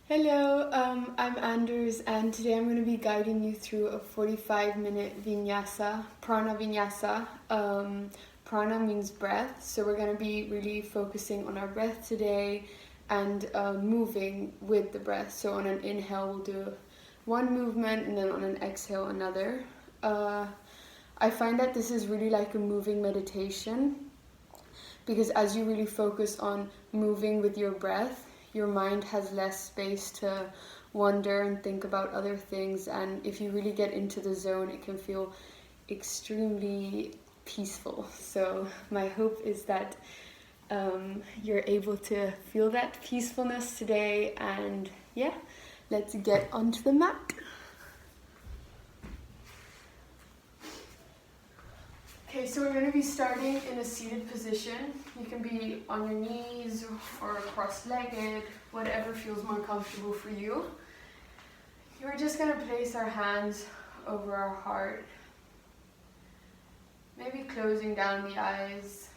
Hello, I'm Anders, and today I'm going to be guiding you through a 45-minute vinyasa, Prana Vinyasa. Prana means breath, so we're going to be really focusing on our breath today and moving with the breath. So on an inhale, we'll do one movement, and then on an exhale, another. I find that this is really like a moving meditation, because as you really focus on moving with your breath, your mind has less space to wander and think about other things, and if you really get into the zone, it can feel extremely peaceful. So my hope is that you're able to feel that peacefulness today, and yeah, let's get onto the mat. Okay, so we're going to be starting in a seated position. You can be on your knees or cross-legged, whatever feels more comfortable for you. We're just going to place our hands over our heart, maybe closing down the eyes.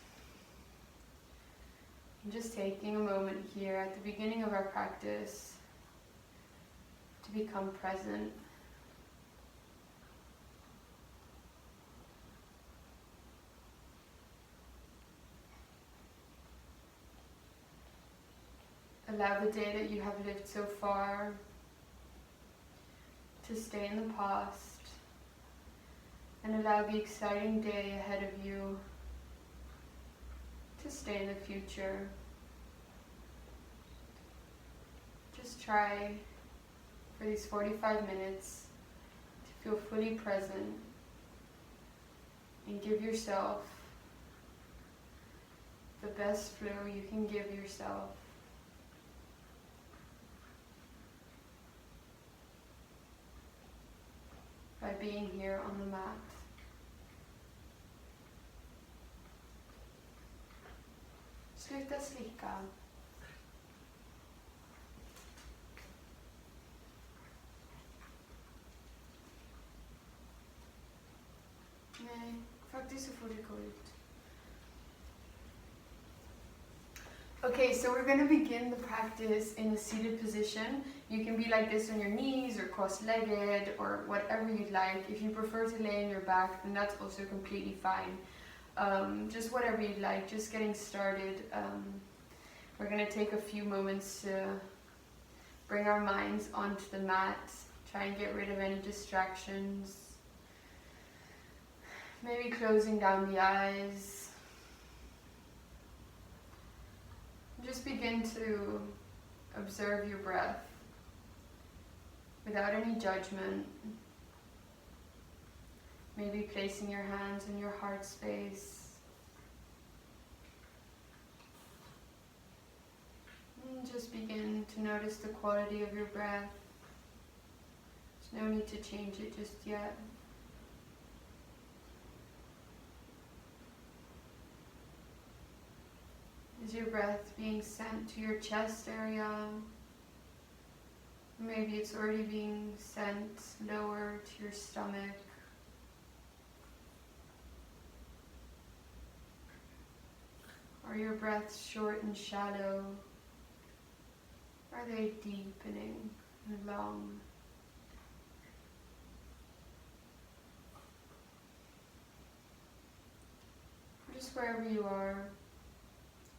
And just taking a moment here at the beginning of our practice to become present. Allow the day that you have lived so far to stay in the past, and allow the exciting day ahead of you to stay in the future. Just try for these 45 minutes to feel fully present and give yourself the best flow you can give yourself. By being here on the mat. Sluta slicka. Nej, faktiskt så får det gå ut. Okay, so we're going to begin the practice in a seated position. You can be like this on your knees or cross-legged or whatever you'd like. If you prefer to lay on your back, then that's also completely fine. Just whatever you'd like, just getting started. We're going to take a few moments to bring our minds onto the mat, try and get rid of any distractions. Maybe closing down the eyes. Just begin to observe your breath without any judgment. Maybe placing your hands in your heart space. And just begin to notice the quality of your breath. There's no need to change it just yet. Is your breath being sent to your chest area? Maybe it's already being sent lower to your stomach. Are your breaths short and shallow? Are they deepening and long? Just wherever you are.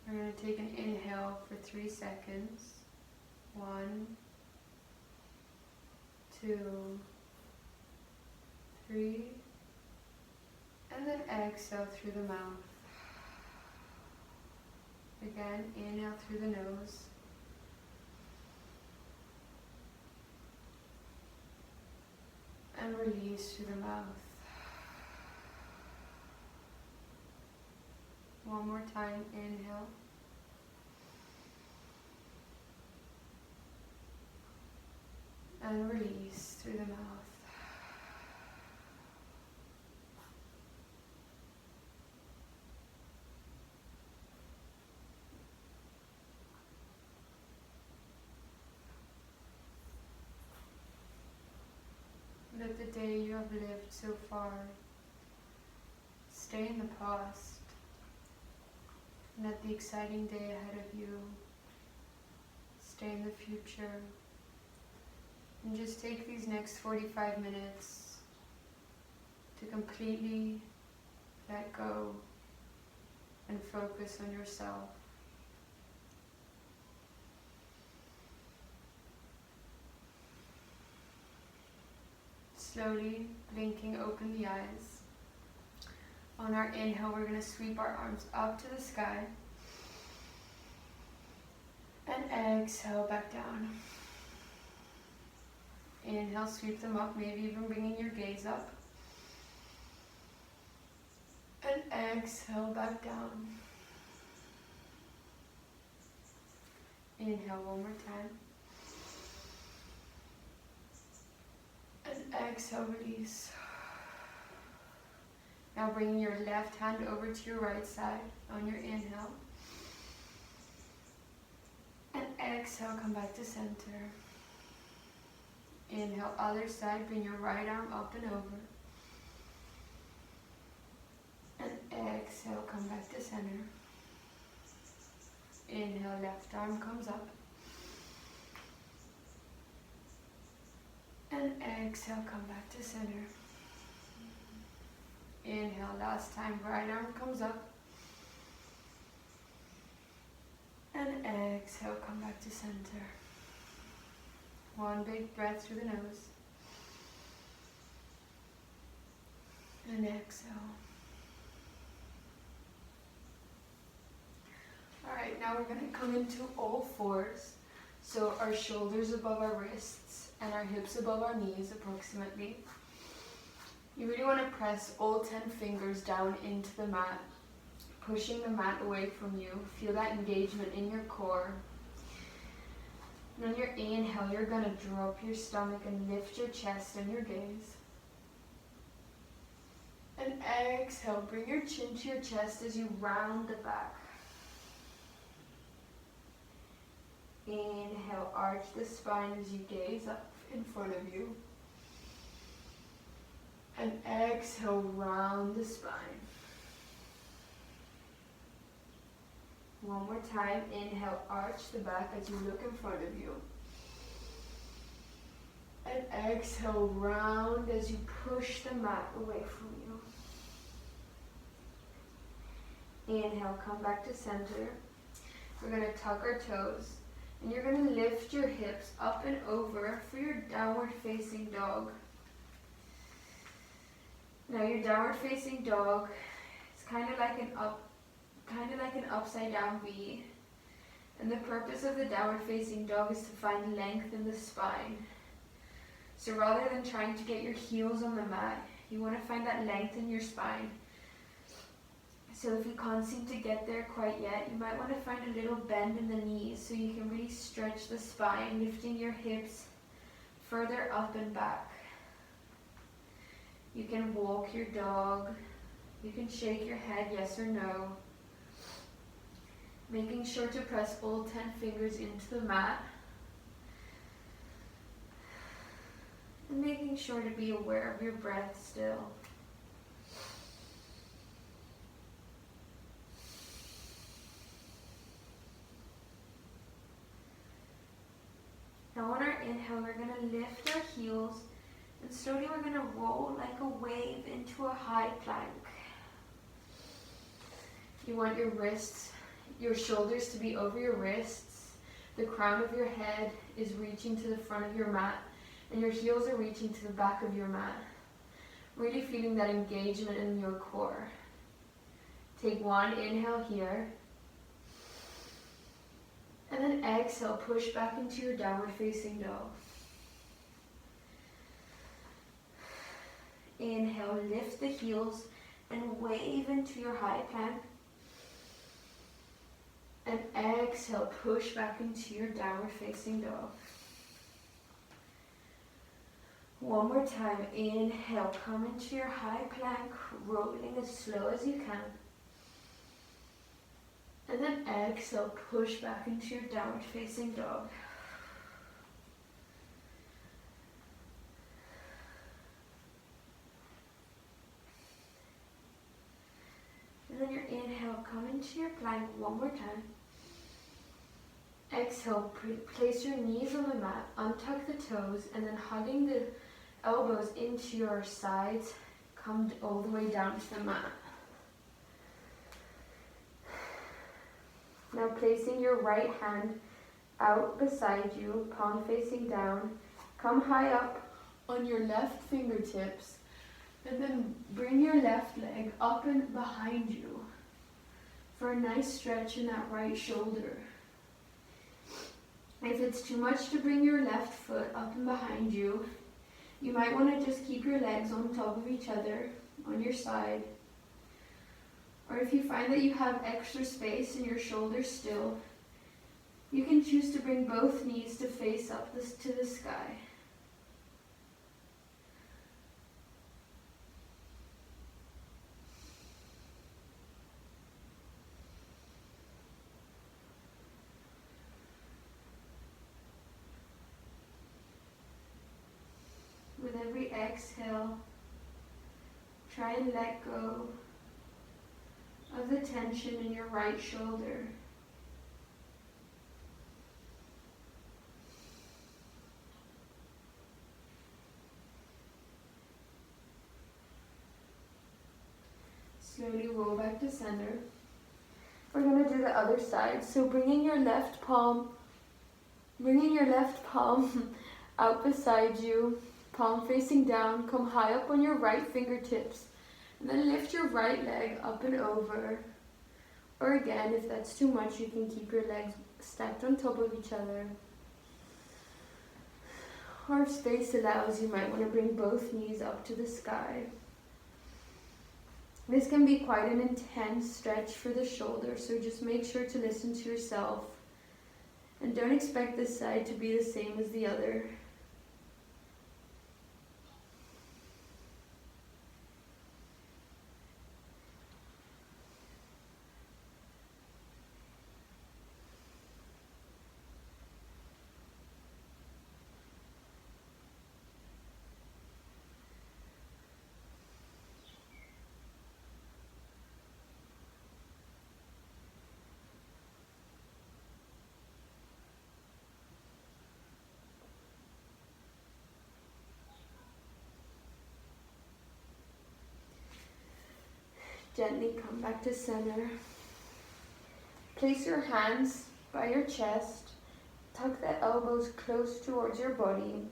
We're going to take an inhale for 3 seconds. 1, 2, 3. And then exhale through the mouth. Again, inhale through the nose. And release through the mouth. One more time, inhale. And release through the mouth. Let the day you have lived so far stay in the past. And let the exciting day ahead of you stay in the future. And just take these next 45 minutes to completely let go and focus on yourself. Slowly blinking open the eyes. On our inhale, we're going to sweep our arms up to the sky. And exhale back down. Inhale, sweep them up, maybe even bringing your gaze up. And exhale back down. Inhale one more time. And exhale, release. Now bringing your left hand over to your right side on your inhale. And exhale, come back to center. Inhale, other side, bring your right arm up and over. And exhale, come back to center. Inhale, left arm comes up. And exhale, come back to center. Inhale, last time, right arm comes up. And exhale, come back to center. One big breath through the nose. And exhale. Alright, now we're going to come into all fours. So our shoulders above our wrists and our hips above our knees approximately. You really want to press all 10 fingers down into the mat, pushing the mat away from you. Feel that engagement in your core. And on your inhale, you're going to drop your stomach and lift your chest and your gaze. And exhale, bring your chin to your chest as you round the back. Inhale, arch the spine as you gaze up in front of you. And exhale, round the spine. One more time, inhale, arch the back as you look in front of you. And exhale, round as you push the mat away from you. Inhale, come back to center. We're going to tuck our toes. And you're going to lift your hips up and over for your downward facing dog. Now your downward facing dog is kind of like an upside down V. And the purpose of the downward facing dog is to find length in the spine. So rather than trying to get your heels on the mat, you want to find that length in your spine. So if you can't seem to get there quite yet, you might want to find a little bend in the knees so you can really stretch the spine, lifting your hips further up and back. You can walk your dog. You can shake your head yes or no. Making sure to press all 10 fingers into the mat. And making sure to be aware of your breath still. Now on our inhale, we're going to lift our heels and slowly we're going to roll like a wave into a high plank. You want your wrists, your shoulders to be over your wrists. The crown of your head is reaching to the front of your mat and your heels are reaching to the back of your mat. Really feeling that engagement in your core. Take one inhale here. And then exhale, push back into your downward facing dog. Inhale, lift the heels and wave into your high plank. And exhale, push back into your downward facing dog. One more time, inhale, come into your high plank, rolling as slow as you can. And then exhale, push back into your downward facing dog. And then your inhale, come into your plank one more time. Exhale, place your knees on the mat, untuck the toes, and then hugging the elbows into your sides, come all the way down to the mat. Now placing your right hand out beside you, palm facing down, come high up on your left fingertips, and then bring your left leg up and behind you for a nice stretch in that right shoulder. If it's too much to bring your left foot up and behind you, you might want to just keep your legs on top of each other on your side. Or if you find that you have extra space in your shoulders still, you can choose to bring both knees to face up to the sky. With every exhale, try and let go of the tension in your right shoulder. Slowly roll back to center. We're going to do the other side. So bringing your left palm out beside you, palm facing down, come high up on your right fingertips, and then lift your right leg up and over. Or again, if that's too much, you can keep your legs stacked on top of each other. Or if space allows, you might want to bring both knees up to the sky. This can be quite an intense stretch for the shoulder, so just make sure to listen to yourself. And don't expect this side to be the same as the other. Gently come back to center. Place your hands by your chest. Tuck the elbows close towards your body.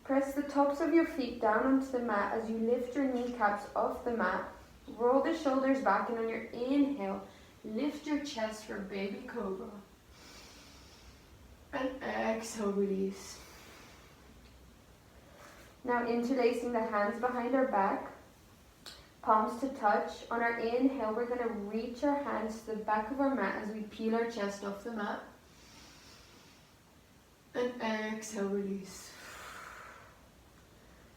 Press the tops of your feet down onto the mat as you lift your kneecaps off the mat. Roll the shoulders back, and on your inhale, lift your chest for baby cobra. And exhale, release. Now interlacing the hands behind our back, palms to touch. On our inhale, we're going to reach our hands to the back of our mat as we peel our chest off the mat. And exhale, release.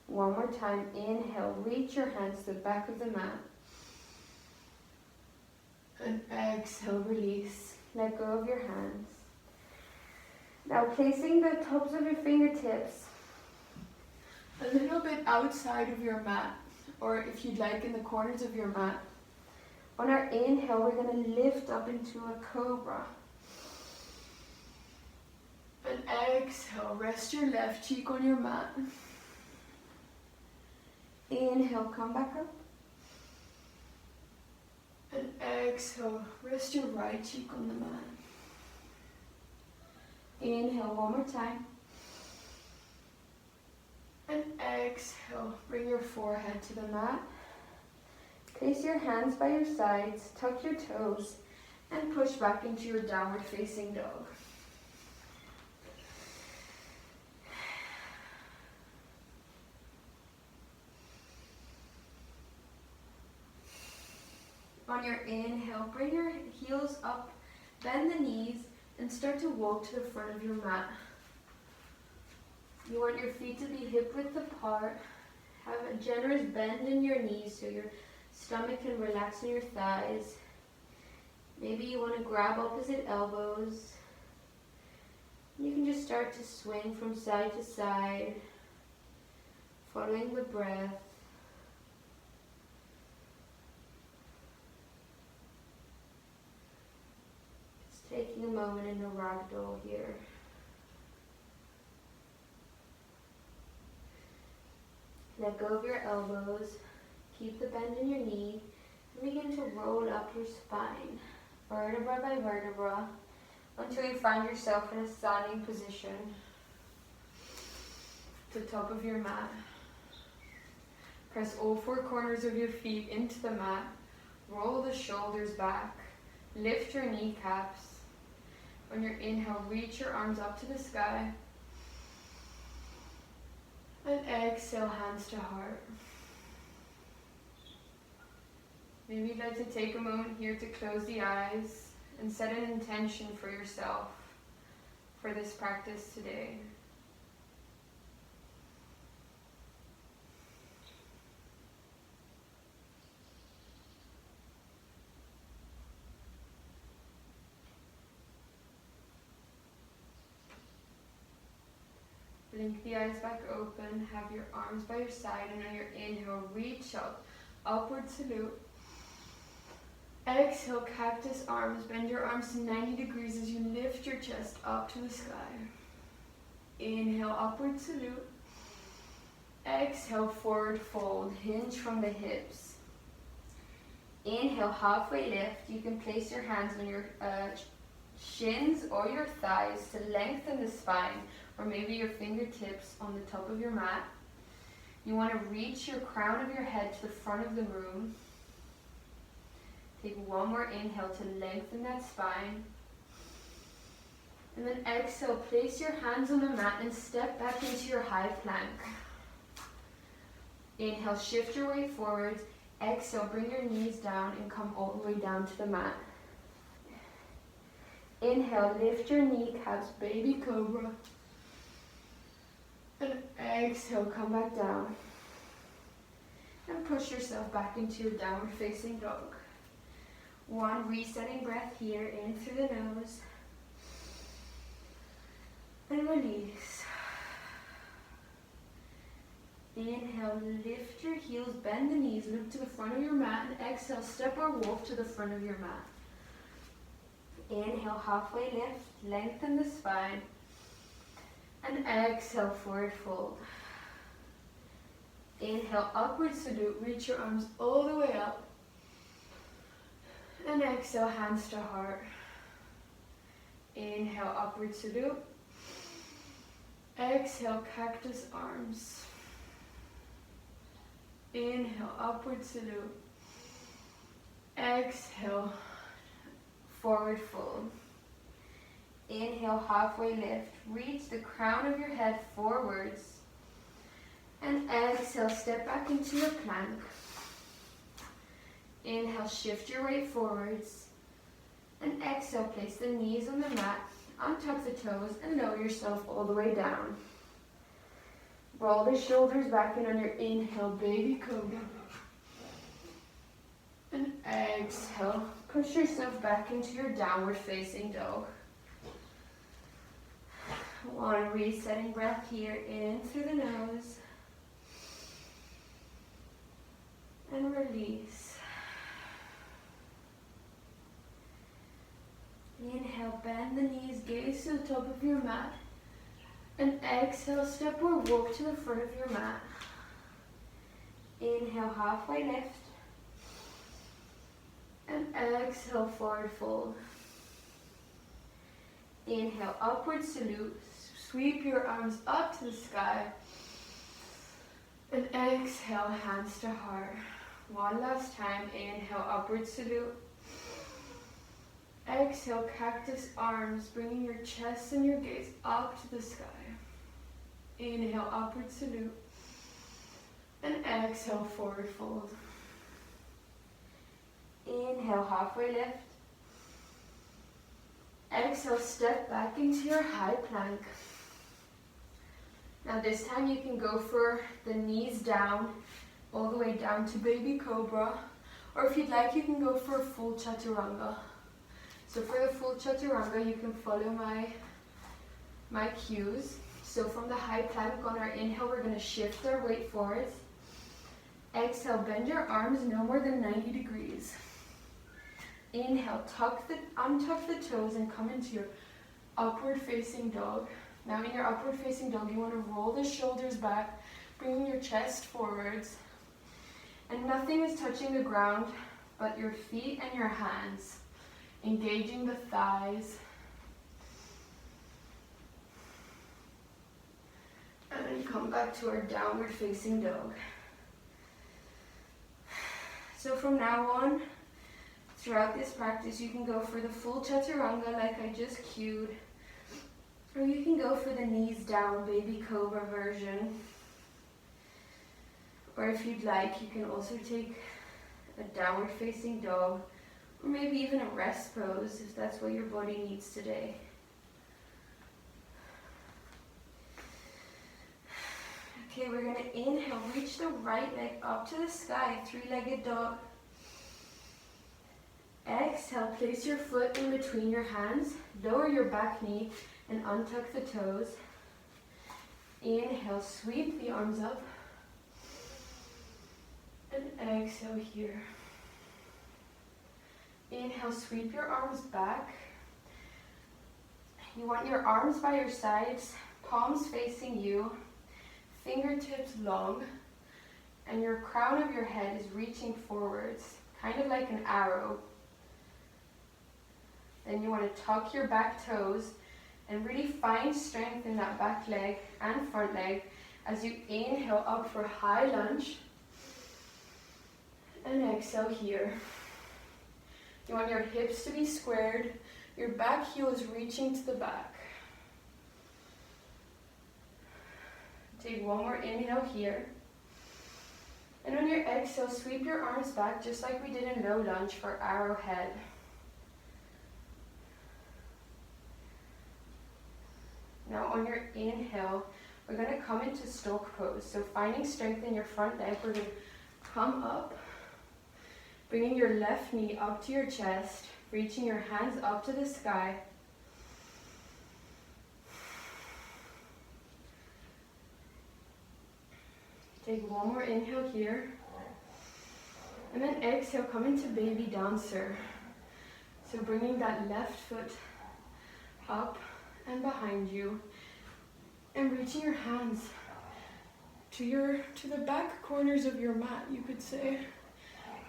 One more time. Inhale, reach your hands to the back of the mat. And exhale, release. Let go of your hands. Now placing the tops of your fingertips a little bit outside of your mat, or if you'd like, in the corners of your mat. On our inhale, we're going to lift up into a cobra. And exhale, rest your left cheek on your mat. Inhale, come back up. And exhale, rest your right cheek on the mat. Inhale, one more time. And exhale, bring your forehead to the mat. Place your hands by your sides, tuck your toes, and push back into your downward facing dog. On your inhale, bring your heels up, bend the knees, and start to walk to the front of your mat. You want your feet to be hip width apart. Have a generous bend in your knees so your stomach can relax in your thighs. Maybe you want to grab opposite elbows. You can just start to swing from side to side, following the breath. Just Taking a moment in a ragdoll here. Let go of your elbows. Keep the bend in your knee. And begin to roll up your spine, vertebra by vertebra, until you find yourself in a standing position. To the top of your mat. Press all four corners of your feet into the mat. Roll the shoulders back. Lift your kneecaps. On your inhale, reach your arms up to the sky. And exhale, hands to heart. Maybe you'd like to take a moment here to close the eyes and set an intention for yourself for this practice today. Blink the eyes back open, have your arms by your side, and on your inhale, reach up, upward salute. Exhale, cactus arms, bend your arms to 90 degrees as you lift your chest up to the sky. Inhale, upward salute. Exhale, forward fold, hinge from the hips. Inhale, halfway lift. You can place your hands on your shins or your thighs to lengthen the spine, or maybe your fingertips on the top of your mat. You want to reach your crown of your head to the front of the room. Take one more inhale to lengthen that spine. And then exhale, place your hands on the mat and step back into your high plank. Inhale, shift your weight forward. Exhale, bring your knees down and come all the way down to the mat. Inhale, lift your kneecaps, baby cobra. And exhale, come back down. And push yourself back into your downward facing dog. One resetting breath here, in through the nose. And release. Inhale, lift your heels, bend the knees, look to the front of your mat, and exhale, step or walk to the front of your mat. Inhale, halfway lift, lengthen the spine. And exhale, forward fold. Inhale, upward salute, reach your arms all the way up. And exhale, hands to heart. Inhale, upward salute. Exhale, cactus arms. Inhale, upward salute. Exhale, forward fold. Inhale, halfway lift. Reach the crown of your head forwards. And exhale, step back into your plank. Inhale, shift your weight forwards. And exhale, place the knees on the mat, untuck the toes, and lower yourself all the way down. Roll the shoulders back in on your inhale, baby cobra. And exhale, push yourself back into your downward facing dog. One resetting breath here, in through the nose. And release. Inhale, bend the knees, gaze to the top of your mat. And exhale, step or walk to the front of your mat. Inhale, halfway lift. And exhale, forward fold. Inhale, upward salute. Sweep your arms up to the sky. And exhale, hands to heart. One last time. Inhale, upward salute. Exhale, cactus arms, bringing your chest and your gaze up to the sky. Inhale, upward salute. And exhale, forward fold. Inhale, halfway lift. Exhale, step back into your high plank. Now this time you can go for the knees down, all the way down to baby cobra. Or if you'd like, you can go for a full chaturanga. So for the full chaturanga, you can follow my cues. So from the high plank, on our inhale, we're going to shift our weight forwards. Exhale, bend your arms no more than 90 degrees. Inhale, untuck the toes and come into your upward facing dog. Now in your upward facing dog, you want to roll the shoulders back, bringing your chest forwards, and nothing is touching the ground but your feet and your hands, engaging the thighs. And then come back to our downward facing dog. So from now on, throughout this practice, you can go for the full chaturanga like I just cued, or you can go for the knees down, baby cobra version. Or if you'd like, you can also take a downward facing dog, or maybe even a rest pose if that's what your body needs today. Okay, we're going to inhale, reach the right leg up to the sky, three-legged dog. Exhale, place your foot in between your hands, lower your back knee and untuck the toes. Inhale, sweep the arms up. And exhale here. Inhale, sweep your arms back. You want your arms by your sides, palms facing you, fingertips long, and your crown of your head is reaching forwards, kind of like an arrow. Then you want to tuck your back toes and really find strength in that back leg and front leg as you inhale up for high lunge. And exhale here. You want your hips to be squared, your back heel is reaching to the back. Take one more inhale here. And on your exhale, sweep your arms back just like we did in low lunge for arrowhead. Now on your inhale, we're going to come into stalk pose. So finding strength in your front leg, we're going to come up, bringing your left knee up to your chest, reaching your hands up to the sky. Take one more inhale here. And then exhale, come into baby dancer. So bringing that left foot up and behind you, and reaching your hands to the back corners of your mat, you could say,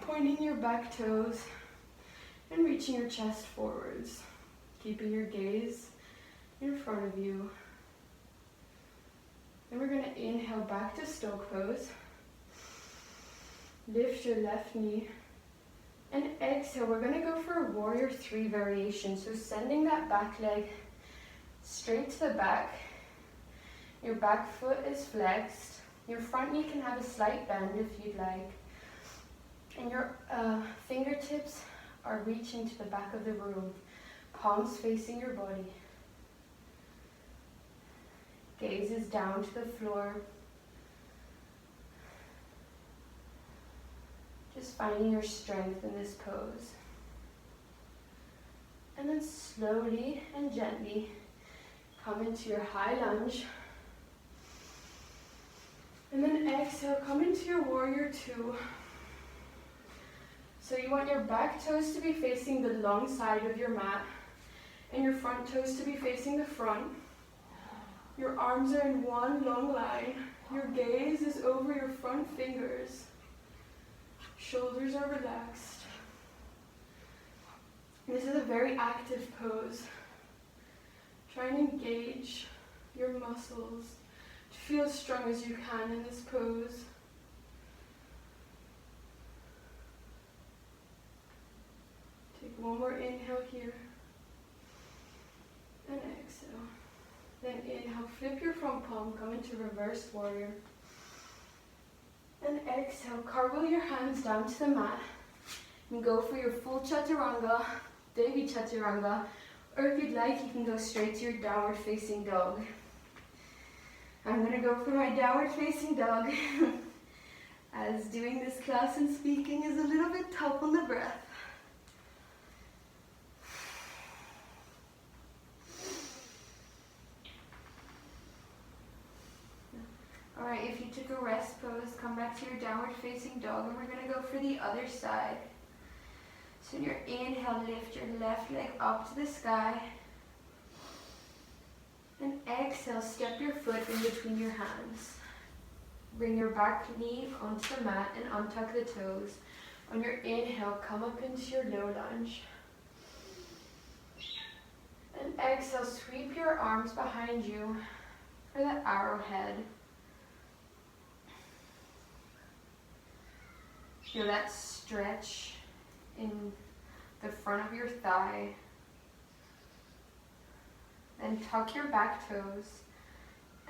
pointing your back toes and reaching your chest forwards, keeping your gaze in front of you. Then we're going to inhale back to stalk pose, lift your left knee, and exhale, we're going to go for a warrior 3 variation. So sending that back leg straight to the back, your back foot is flexed, your front knee can have a slight bend if you'd like, and your fingertips are reaching to the back of the room, palms facing your body. Gaze is down to the floor. Just finding your strength in this pose. And then slowly and gently come into your high lunge. And then exhale, come into your warrior 2. So you want your back toes to be facing the long side of your mat and your front toes to be facing the front. Your arms are in one long line. Your gaze is over your front fingers. Shoulders are relaxed. This is a very active pose. Try and engage your muscles to feel as strong as you can in this pose. Take one more inhale here. And exhale. Then inhale, flip your front palm, come into reverse warrior. And exhale, cartwheel your hands down to the mat. And go for your full chaturanga, baby chaturanga. Or if you'd like, you can go straight to your downward facing dog. I'm going to go for my downward facing dog, as doing this class and speaking is a little bit tough on the breath. Alright, if you took a rest pose, come back to your downward facing dog, and we're going to go for the other side. So in your inhale, lift your left leg up to the sky. And exhale, step your foot in between your hands. Bring your back knee onto the mat and untuck the toes. On your inhale, come up into your low lunge. And exhale, sweep your arms behind you for the arrowhead. Feel that stretch in the front of your thigh. Then tuck your back toes.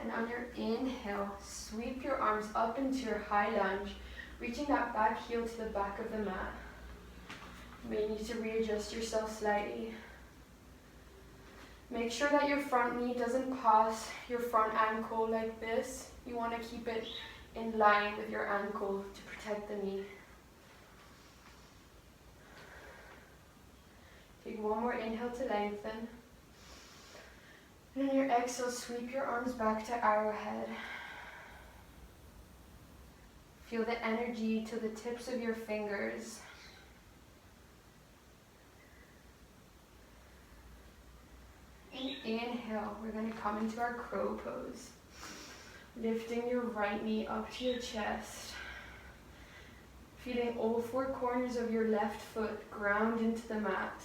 And on your inhale, sweep your arms up into your high lunge, reaching that back heel to the back of the mat. You may need to readjust yourself slightly. Make sure that your front knee doesn't pass your front ankle like this. You want to keep it in line with your ankle to protect the knee. Take one more inhale to lengthen. And on your exhale, sweep your arms back to arrowhead. Feel the energy to the tips of your fingers. And inhale, we're going to come into our crow pose. Lifting your right knee up to your chest. Feeling all four corners of your left foot ground into the mat.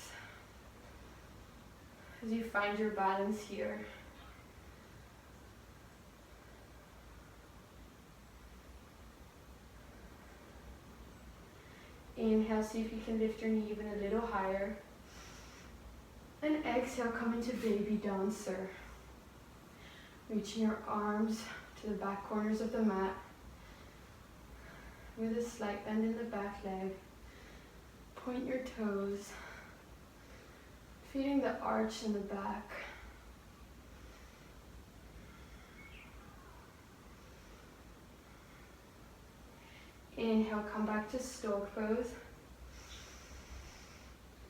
As you find your balance here. Inhale, see if you can lift your knee even a little higher. And exhale, come into baby dancer. Reaching your arms to the back corners of the mat. With a slight bend in the back leg. Point your toes. Feeling the arch in the back. Inhale, come back to stork pose.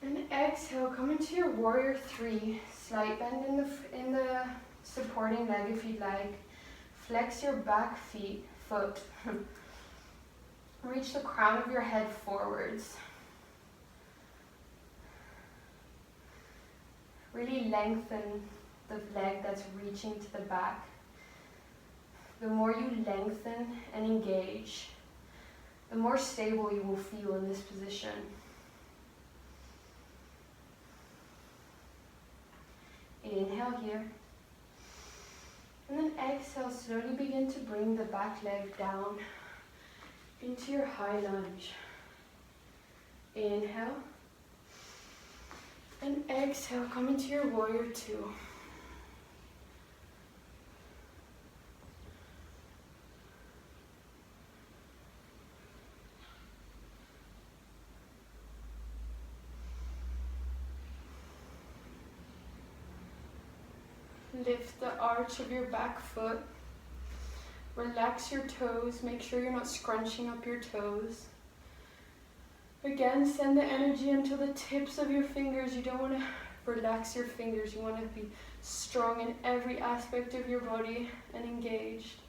And exhale, come into your warrior three. Slight bend in the supporting leg if you'd like. Flex your back foot. Reach the crown of your head forwards. Really lengthen the leg that's reaching to the back. The more you lengthen and engage, the more stable you will feel in this position. Inhale here. And then exhale, slowly begin to bring the back leg down into your high lunge. Inhale. And exhale, come into your warrior two. Lift the arch of your back foot. Relax your toes. Make sure you're not scrunching up your toes. Again, send the energy into the tips of your fingers. You don't want to relax your fingers. You want to be strong in every aspect of your body and engaged.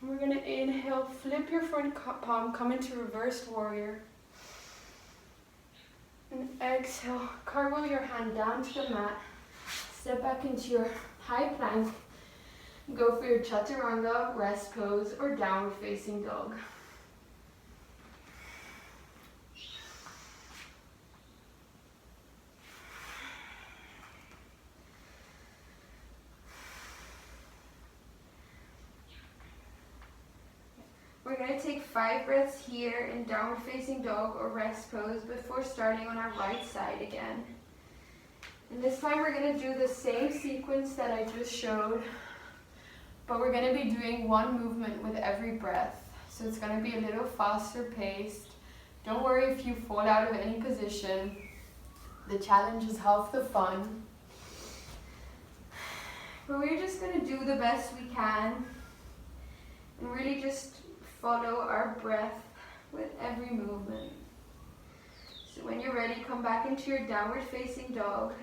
And we're going to inhale, flip your front palm, come into reversed warrior. And exhale, cartwheel your hand down to the mat. Step back into your high plank. Go for your chaturanga, rest pose, or downward facing dog. We're going to take 5 breaths here in downward facing dog or rest pose before starting on our right side again. And this time we're going to do the same sequence that I just showed, but we're going to be doing one movement with every breath. So it's going to be a little faster paced. Don't worry if you fall out of any position. The challenge is half the fun. But we're just going to do the best we can and really just follow our breath with every movement. So when you're ready, come back into your downward facing dog.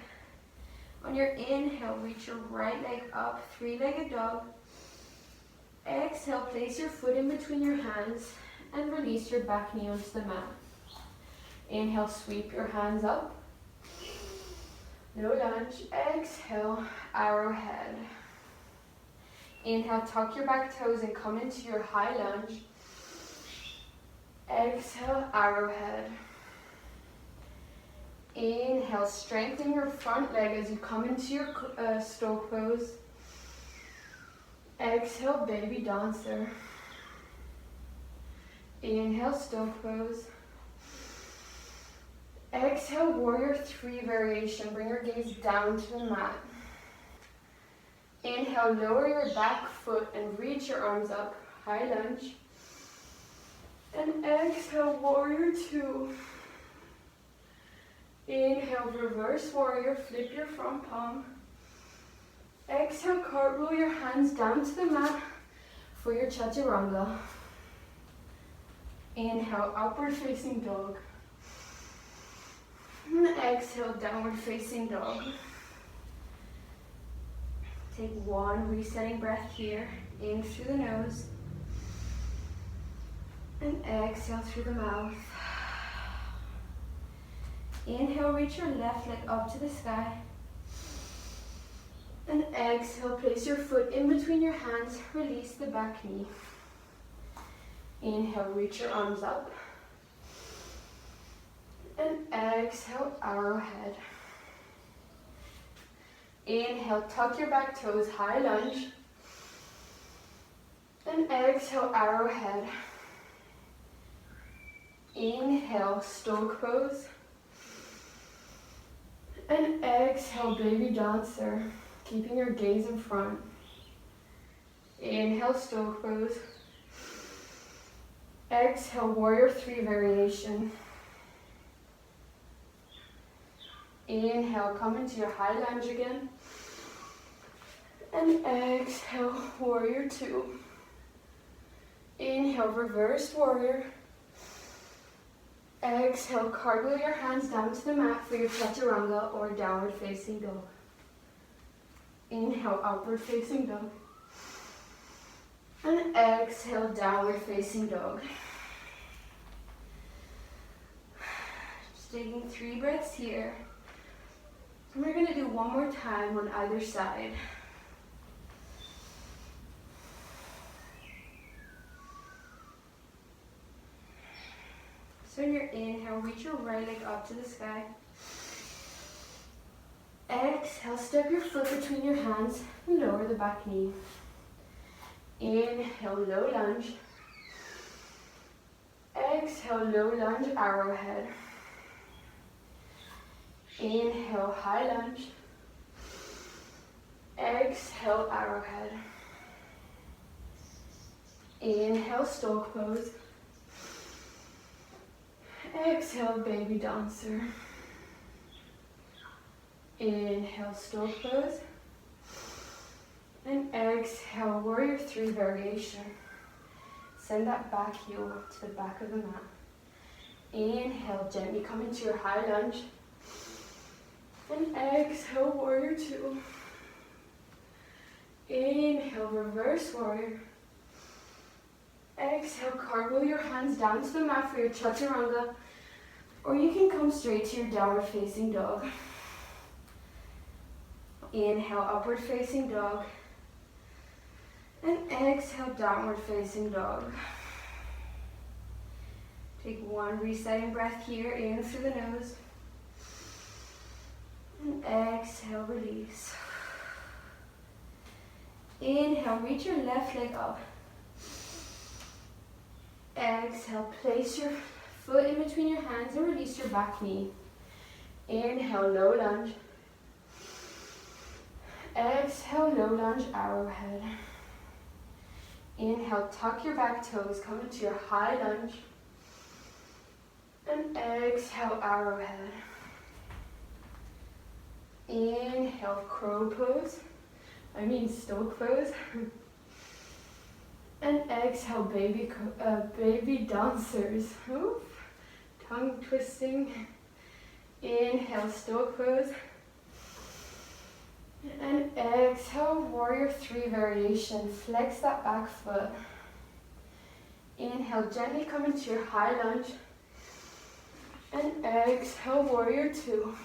On your inhale, reach your right leg up, 3-legged dog. Exhale, place your foot in between your hands and release your back knee onto the mat. Inhale, sweep your hands up. Low lunge. Exhale, arrowhead. Inhale, tuck your back toes and come into your high lunge. Exhale, arrowhead. Inhale, strengthen your front leg as you come into your stoke pose. Exhale, baby dancer. Inhale, stoke pose. Exhale, warrior 3 variation. Bring your gaze down to the mat. Inhale, lower your back foot and reach your arms up. High lunge. And exhale, warrior 2. Inhale, reverse warrior, flip your front palm. Exhale, cartwheel your hands down to the mat for your chaturanga. Inhale, upward facing dog. And exhale, downward facing dog. Take one resetting breath here, in through the nose. And exhale through the mouth. Inhale, reach your left leg up to the sky. And exhale, place your foot in between your hands, release the back knee. Inhale, reach your arms up. And exhale, arrowhead. Inhale, tuck your back toes, high lunge. And exhale, arrowhead. Inhale, stoke pose. And exhale, baby dancer, keeping your gaze in front. Inhale, stoke pose. Exhale, warrior 3 variation. Inhale, come into your high lunge again. And exhale, warrior 2. Inhale, reversed warrior. Exhale, cartwheel your hands down to the mat for your chaturanga or downward facing dog. Inhale, upward facing dog. And exhale, downward facing dog. Just taking 3 breaths here. And we're going to do one more time on either side. So in your inhale, reach your right leg up to the sky. Exhale, step your foot between your hands and lower the back knee. Inhale, low lunge. Exhale, low lunge, arrowhead. Inhale, high lunge. Exhale, arrowhead. Inhale, stoke pose. Exhale, baby dancer. Inhale, stoke pose. And exhale, warrior 3 variation. Send that back heel to the back of the mat. Inhale, gently come into your high lunge. And exhale, warrior 2. Inhale, reverse warrior. Exhale, cartwheel your hands down to the mat for your chaturanga, or you can come straight to your downward facing dog. Inhale, upward facing dog. And exhale, downward facing dog. Take one resetting breath here, in through the nose. And exhale, release. Inhale, reach your left leg up. Exhale, place your foot in between your hands and release your back knee. Inhale, low lunge. Exhale, low lunge, arrowhead. Inhale, tuck your back toes, come into your high lunge. And exhale, arrowhead. Inhale, crow pose. Stoke pose. And exhale, baby dancers. Oof. Tongue twisting. Inhale, stoke pose. And exhale, warrior 3 variation. Flex that back foot. Inhale, gently come into your high lunge. And exhale, warrior two.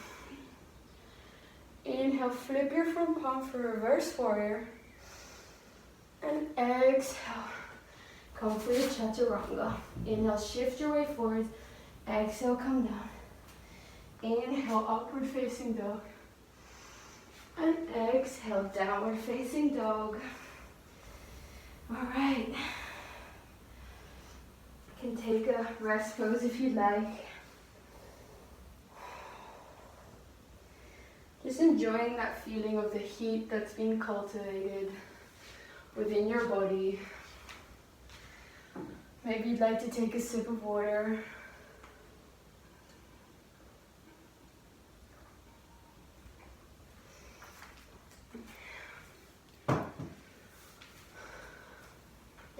Inhale, flip your front palm for reverse warrior. And exhale, come for your chaturanga. Inhale, shift your way forward. Exhale, come down. Inhale, upward facing dog. And exhale, downward facing dog. All right. You can take a rest pose if you'd like. Just enjoying that feeling of the heat that's being cultivated within your body. Maybe you'd like to take a sip of water.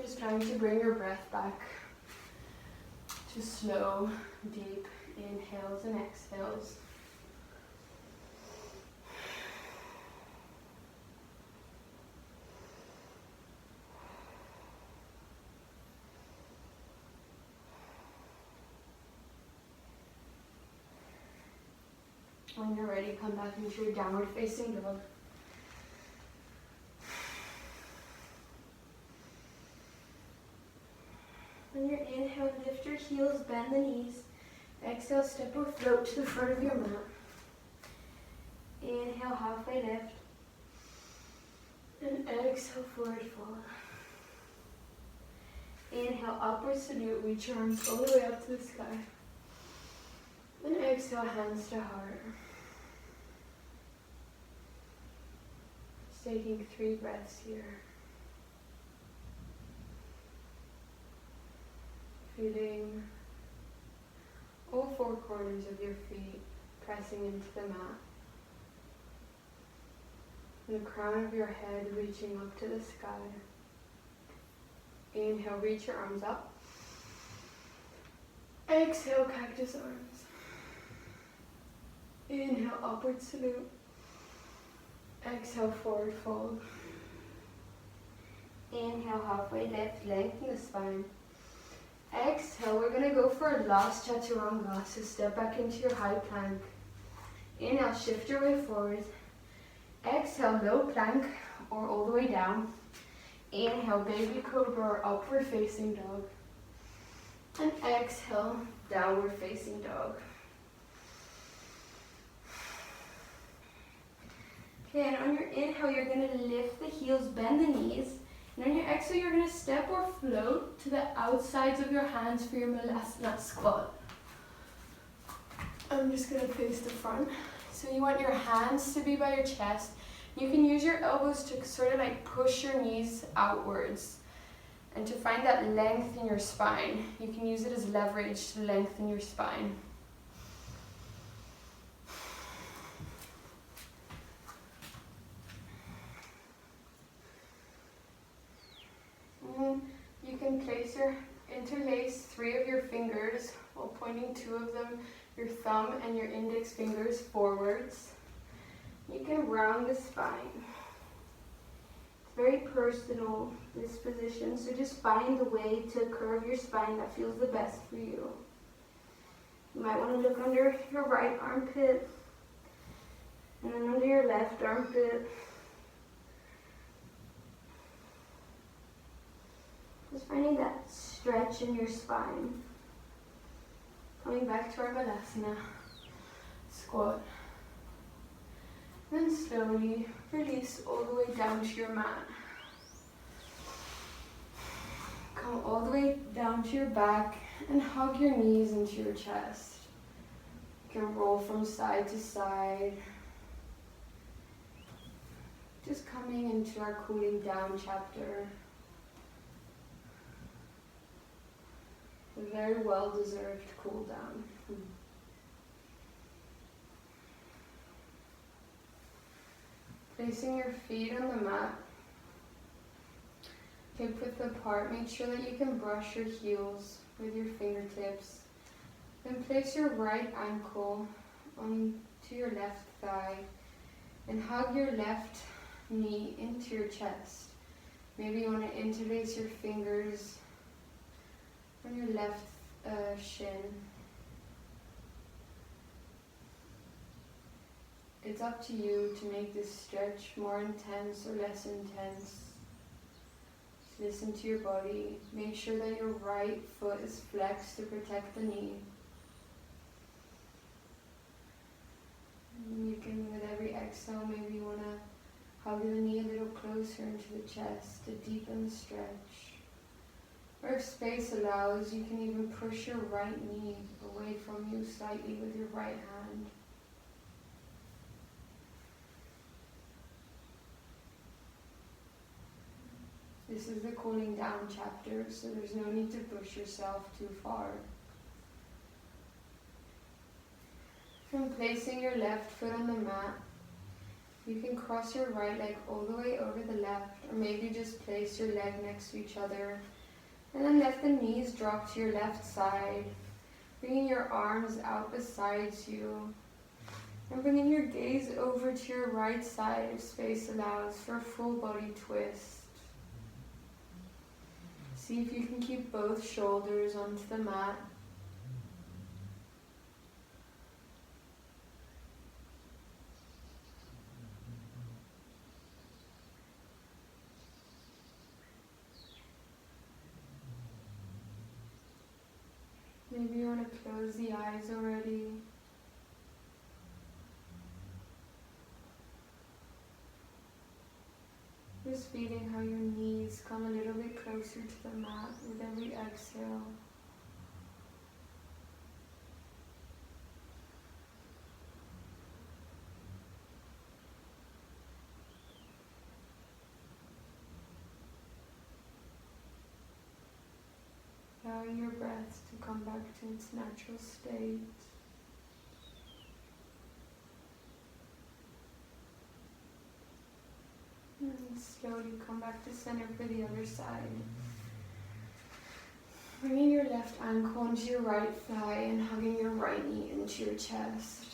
Just trying to bring your breath back to slow, deep inhales and exhales. When you're ready, come back into your downward facing dog. On your inhale, lift your heels, bend the knees. Exhale, step or float to the front of your mat. Inhale, halfway lift. And exhale, forward fold. Inhale, upward salute, reach your arms all the way up to the sky. And exhale, hands to heart. Just taking 3 breaths here. Feeling all 4 corners of your feet pressing into the mat. And the crown of your head reaching up to the sky. Inhale, reach your arms up. Exhale, cactus arms. Inhale, upward salute. Exhale, forward fold. Inhale, halfway lift, lengthen the spine. Exhale, we're going to go for a last chaturanga, so step back into your high plank. Inhale, shift your way forward. Exhale, low plank or all the way down. Inhale, baby cobra or upward facing dog. And exhale, downward facing dog. Okay, and on your inhale, you're going to lift the heels, bend the knees. And on your exhale, you're going to step or float to the outsides of your hands for your Malasana squat. I'm just going to face the front. So you want your hands to be by your chest. You can use your elbows to sort of like push your knees outwards. And to find that length in your spine, you can use it as leverage to lengthen your spine. You can interlace 3 of your fingers while pointing 2 of them, your thumb and your index fingers forwards. You can round the spine. It's very personal, this position, so just find the way to curve your spine that feels the best for you. You might want to look under your right armpit and then under your left armpit. Just finding that stretch in your spine. Coming back to our Malasana squat. Then slowly release all the way down to your mat. Come all the way down to your back and hug your knees into your chest. You can roll from side to side. Just coming into our cooling down chapter. A very well-deserved cool down. Placing your feet on the mat, hip width apart. Make sure that you can brush your heels with your fingertips. Then place your right ankle onto your left thigh and hug your left knee into your chest. Maybe you want to interlace your fingers on your left shin. It's up to you to make this stretch more intense or less intense. Just listen to your body. Make sure that your right foot is flexed to protect the knee. And you can, with every exhale, maybe you want to hug the knee a little closer into the chest to deepen the stretch. Or if space allows, you can even push your right knee away from you slightly with your right hand. This is the cooling down chapter, so there's no need to push yourself too far. From placing your left foot on the mat, you can cross your right leg all the way over the left, or maybe just place your leg next to each other. And then let the knees drop to your left side, bringing your arms out beside you. And bringing your gaze over to your right side if space allows for a full body twist. See if you can keep both shoulders onto the mat. Maybe you want to close the eyes already. Just feeling how your knees come a little bit closer to the mat with every exhale. Allowing your breath to come back to its natural state. And slowly come back to center for the other side. Bringing your left ankle into your right thigh and hugging your right knee into your chest.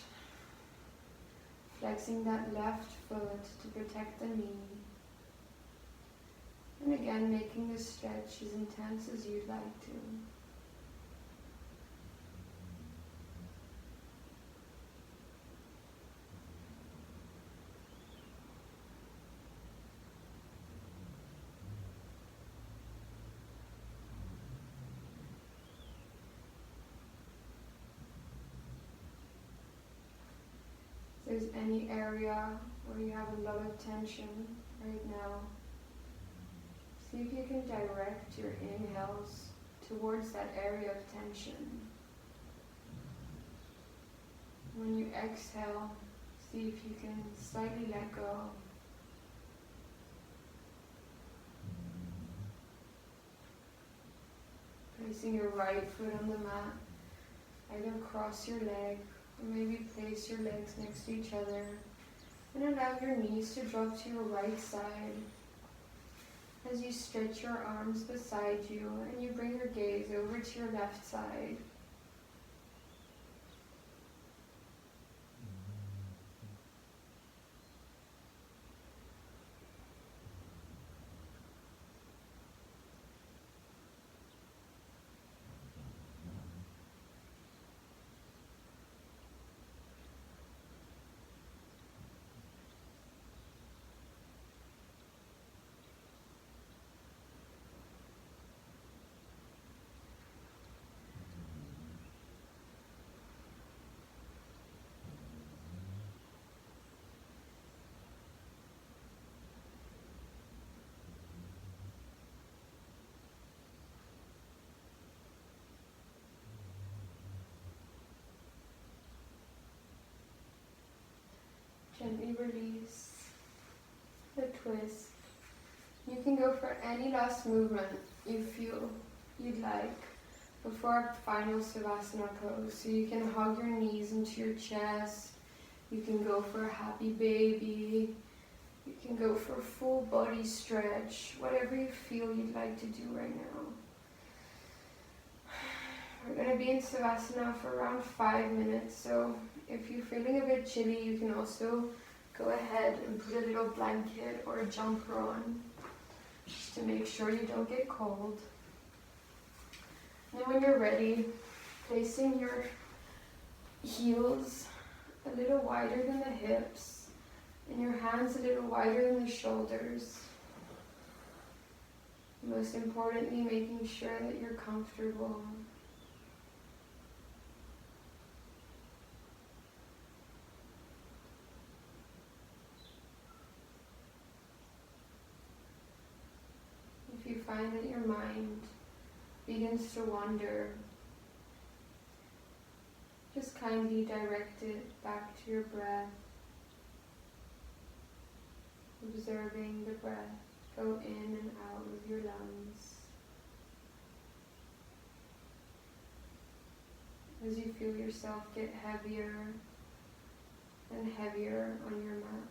Flexing that left foot to protect the knee. And again, making the stretch as intense as you'd like to. If there's any area where you have a lot of tension right now, see if you can direct your inhales towards that area of tension. When you exhale, see if you can slightly let go. Placing your right foot on the mat, either cross your leg or maybe place your legs next to each other and allow your knees to drop to your right side as you stretch your arms beside you and you bring your gaze over to your left side. Gently release the twist. You can go for any last movement you feel you'd like before our final Savasana pose. So you can hug your knees into your chest. You can go for a happy baby. You can go for a full body stretch. Whatever you feel you'd like to do right now. We're going to be in Savasana for around 5 minutes. So if you're feeling a bit chilly, you can also go ahead and put a little blanket or a jumper on just to make sure you don't get cold. And when you're ready, placing your heels a little wider than the hips, and your hands a little wider than the shoulders. Most importantly, making sure that you're comfortable. If you find that your mind begins to wander, just kindly direct it back to your breath, observing the breath go in and out of your lungs. As you feel yourself get heavier and heavier on your mat.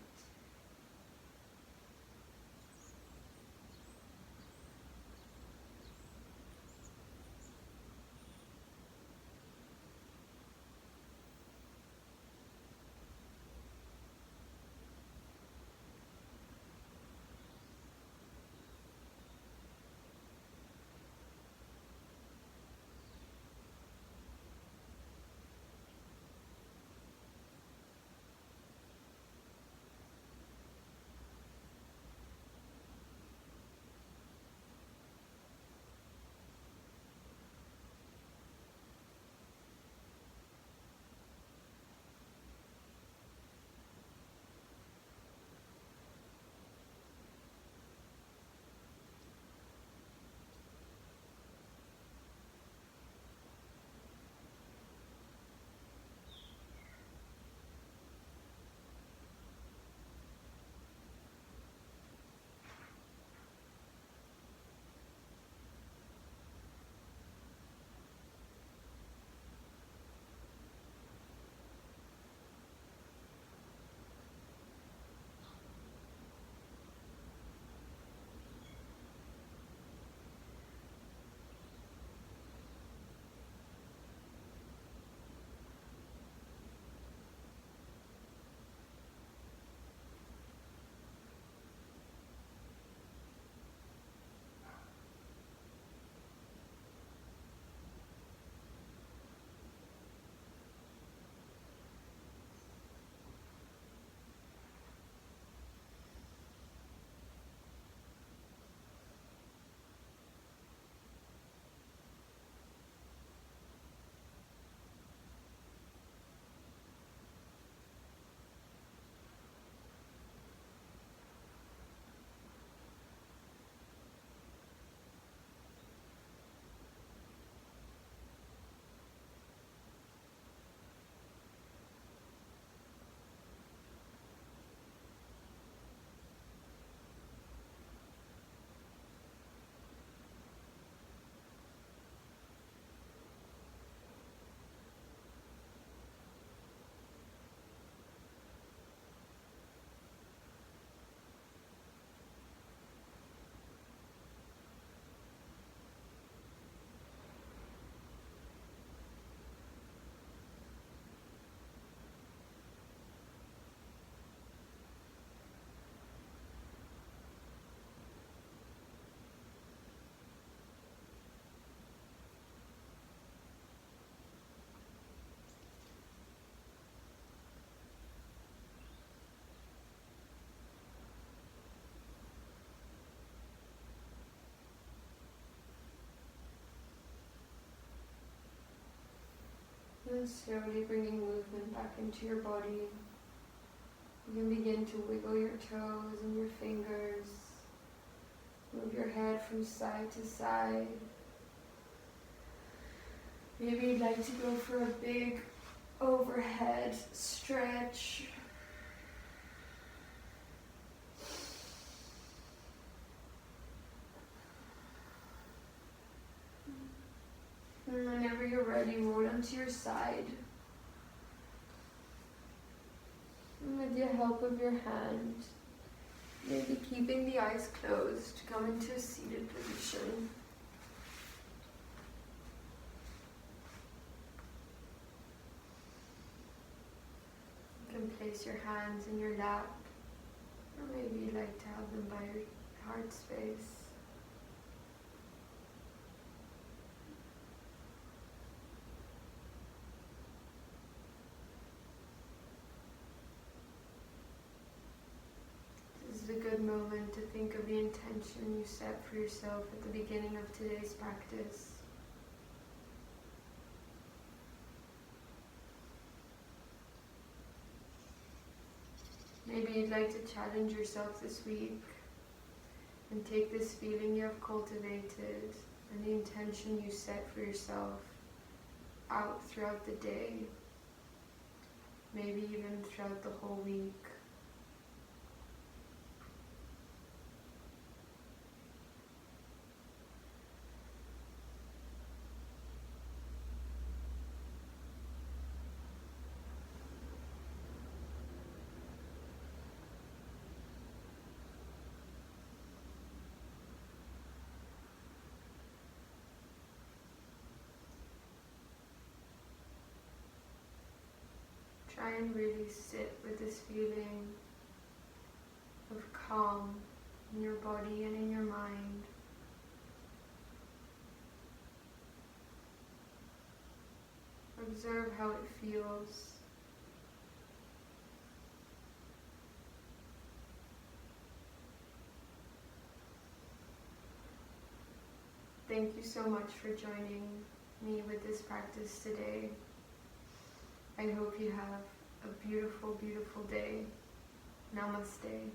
And slowly bringing movement back into your body. You can begin to wiggle your toes and your fingers. Move your head from side to side. Maybe you'd like to go for a big overhead stretch. And whenever you're ready, roll onto your side. And with the help of your hand, maybe keeping the eyes closed, come into a seated position. You can place your hands in your lap, or maybe you'd like to have them by your heart space. moment to think of the intention you set for yourself at the beginning of today's practice. Maybe you'd like to challenge yourself this week and take this feeling you have cultivated and the intention you set for yourself out throughout the day, maybe even throughout the whole week. Try and really sit with this feeling of calm in your body and in your mind. Observe how it feels. Thank you so much for joining me with this practice today. I hope you have a beautiful, beautiful day. Namaste.